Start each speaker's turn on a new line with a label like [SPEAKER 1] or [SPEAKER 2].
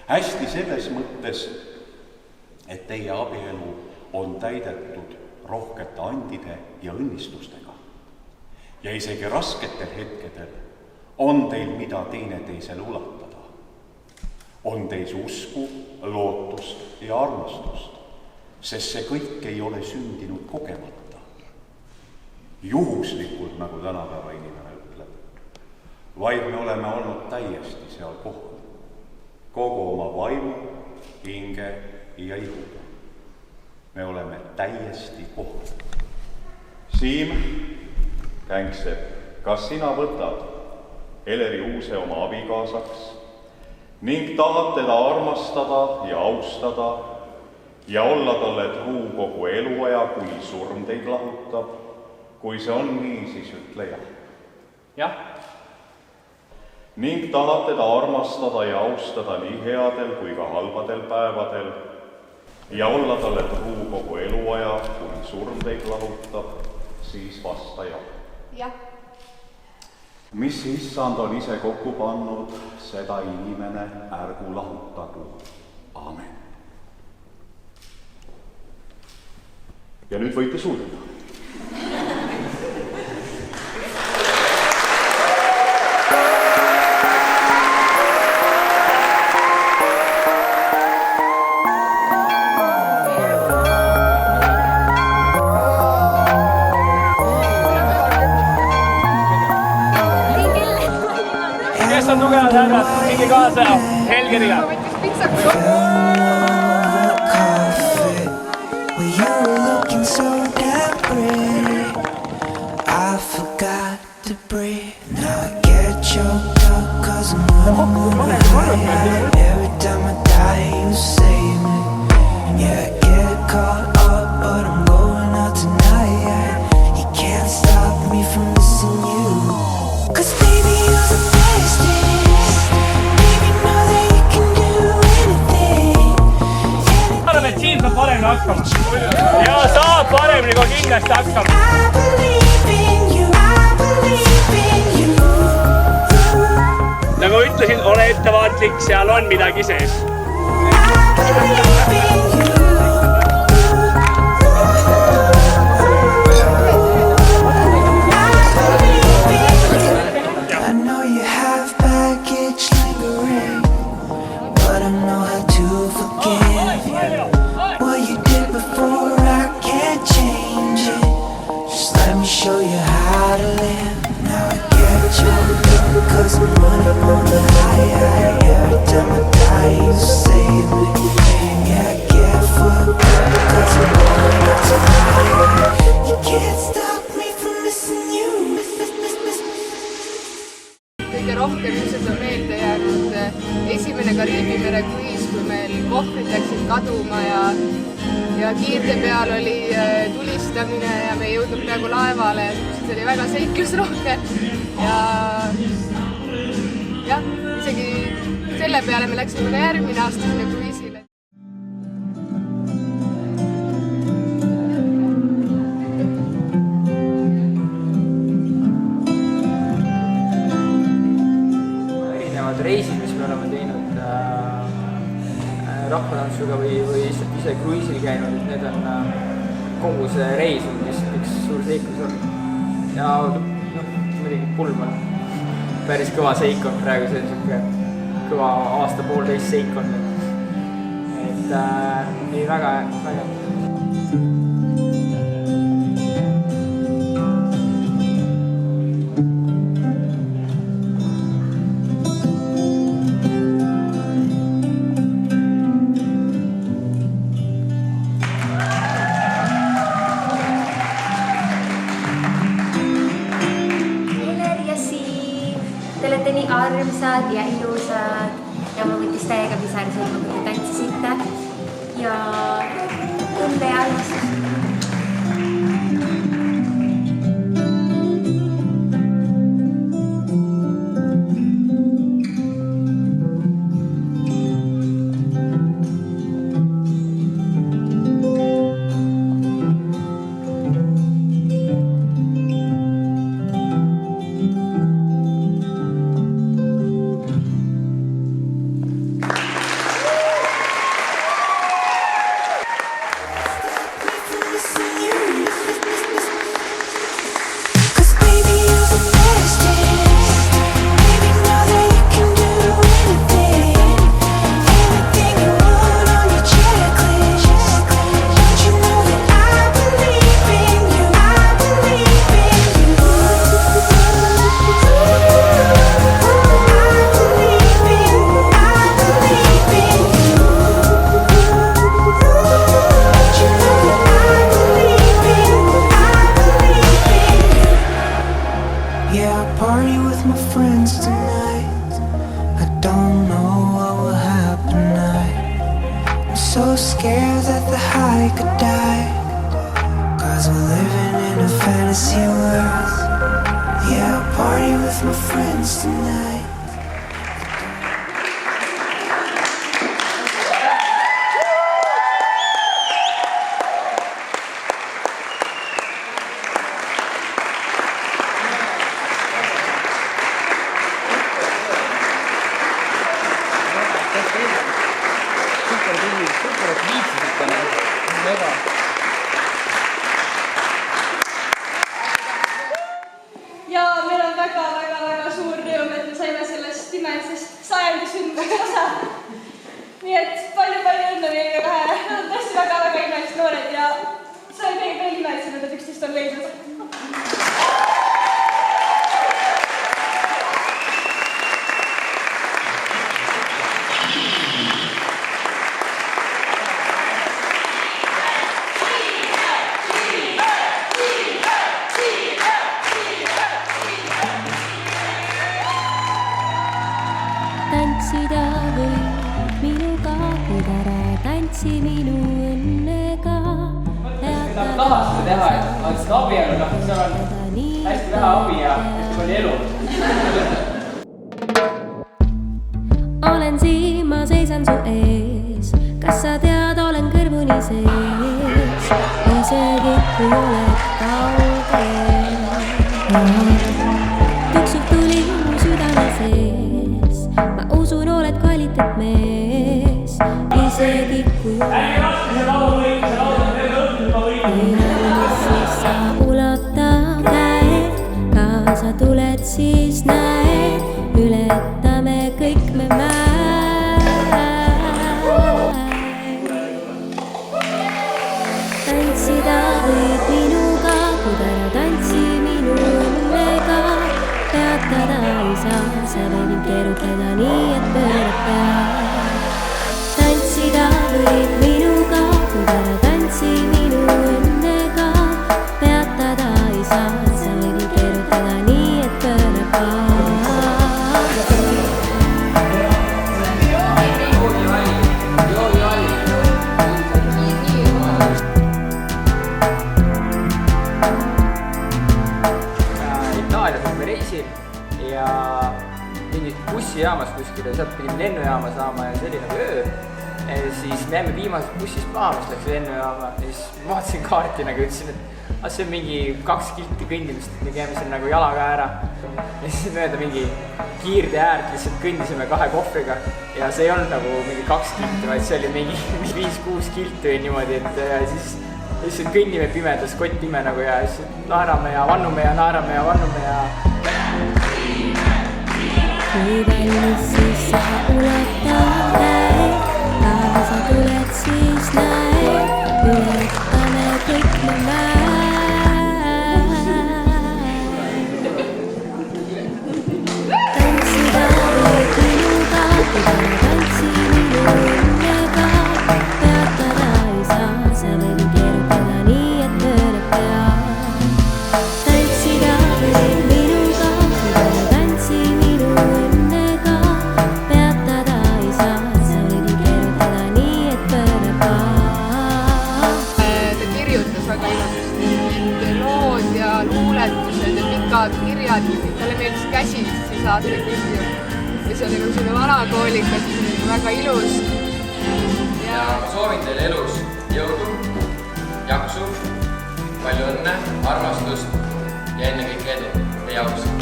[SPEAKER 1] Hästi selles mõttes, et teie abielu on täidetud rohkete andide ja õnnistustega. Ja isegi rasketel hetkedel on teil mida teineteisele ulatada. On teis usku, lootust ja armastust, sest see kõik ei ole sündinud kogemata. Juhuslikult, nagu tänapäeva inimene ütleb, vaid me oleme olnud täiesti seal kohal, kogu oma vaimu, hinge ja ihuga. Me oleme täiesti kohal. Siim Kängsepp, kas sina võtad Eleri Uuse oma abikaasaks ning tahad teda armastada ja austada ja olla talle truu kogu eluaja, kui surm teid lahutab? Kui see on nii, siis ütle jah.
[SPEAKER 2] Jah.
[SPEAKER 1] Ning tahad teda armastada ja austada nii headel kui ka halbadel päevadel ja olla talle truu kogu eluaja, kui surm teid lahutab, siis vasta jah.
[SPEAKER 3] Jah.
[SPEAKER 1] Mis issand on ise kokku pannud, seda inimene ärgu lahutagu. Amen. Ja nüüd võite sulgeda.
[SPEAKER 2] Kes on tugevad härrad, mingi kaasa Helgeriga.
[SPEAKER 4] I forgot to breathe. Now I get choked up 'cause I'm running high. Every time I die you save me. Yeah, I get caught up but I'm going out tonight. You can't stop me from missing you. 'Cause baby you're the bestest. Baby know that you can do anything.
[SPEAKER 2] Ma arvan, et siin saab paremini hakkama. Ja saab paremini kui kindlasti hakkama.
[SPEAKER 4] I believe in you, I believe in you.
[SPEAKER 2] Nagu ütlesin, ole ettevaatlik, seal on midagi sees.
[SPEAKER 4] I believe in you. I know you have baggage lingering, but I know how to forgive you. What you did before, I can't change it. Just let me show you how to live. Now I get choked up 'cause I'm running on the high. Every time I die you save me. Yeah, I get fucked up 'cause I'm going out tonight. You can't stop me from missing you.
[SPEAKER 3] Kõige rohkem ilmselt on meelde jäänud esimene Kariibi mere kruiis, kui meil kohvrid läksid kaduma ja kiirte peal oli tulistamine ja me ei jõudnud praegu laevale. See oli väga seiklusrohke ja jah, isegi selle peale me läksime ka järgmine aasta sinna kruiisile.
[SPEAKER 5] Reisid, mis me oleme teinud rahvatantsuga või lihtsalt ise kruiisil käinud, et need on kogu see reis on lihtsalt üks suur seiklus on. Ja muidugi pulm on päris kõva seik on praegu, see on niisugune kõva aasta-poolteist seik on. Et nii väga.
[SPEAKER 6] Te olete nii armsad ja ilusad ja ma võttis täiega pisar silma, kui te tantsisite ja õnne ja armastus.
[SPEAKER 4] don't know what will happen tonight. I'm so scared that the high could die, 'cause we're living in a fantasy world. Yeah, I'll party with my friends tonight.
[SPEAKER 7] Ja meil on väga suur rõõm, et me saime sellest imesest sajandisündmusest osa. Nii et palju õnne meile kahele. Nad on tõesti väga imelised noored ja sai meil veel imelised, et 11 on leidnud.
[SPEAKER 6] Tantsida võib minuga, kuid ära tantsi minu õnnega.
[SPEAKER 5] Tahad seda teha, et seda abielu, seal on hästi vähe abi ja oli elu.
[SPEAKER 6] Olen siin, ma seisan su ees. Kas sa tead, olen kõrvuni sees. Isegi kui oled kaugel. Tuksub tuli mu südame sees. Ma usun, oled kvaliteetmees. Isegi kui siis sa ulata käed. Kaasa tuled, siis näed. Ületame kõik me mäed. Tantsida võid minuga, kuid ära tantsi minu õnnega. Peatada ei saa, sa võid mind keerutada nii, et pöörab pea. Tantsida võid minuga, kuid ära tantsi minu õnnega. Peatada ei saa, sa võid mind keerutada nii, et pöörab pea.
[SPEAKER 5] Itaalias olime reisil ja mingit bussijaamas kuskile, sealt pidime lennujaama saama ja see oli nagu öö. Siis me jäime viimasest bussist maha, mis läks lennujaama ja siis ma vaatasin kaarti nagu ütlesin, et see on mingi 2 kilti kõndimist, et me käime siin nagu jalaga ära. Ja siis mööda mingi kiirde äärt lihtsalt kõndisime 2 kohvriga ja see ei olnud nagu mingi 2 kilti, vaid see oli mingi 5-6 kilti või niimoodi, et siis lihtsalt kõnnime pimedas, kott pime nagu ja siis naerame ja vannume ja naerame ja vannume ja...
[SPEAKER 6] Kui valmis, siis sa ulata käed. Kaasa tuled, siis näed. Ületame kõik me mäed. Tantsida võid minuga, kuid ära tantsi minu õnnega. Peatada ei saa, sa võid keerutada nii, et pöörab pea. Tantsida võid minuga, kuid ära tantsi minu õnnega. Peatada ei saa, sa võid keerutada nii, et pöörab pea.
[SPEAKER 3] Ta kirjutas väga ilusasti. Need lood ja luuletused ja pikad kirjad, talle meeldis käsitsi saata kirju. Ja see oli nagu selline vanakoolikas, väga ilus.
[SPEAKER 8] Ja ma soovin teile elus jõudu, jaksu, palju õnne, armastust ja ennekõike edu teie jaoks.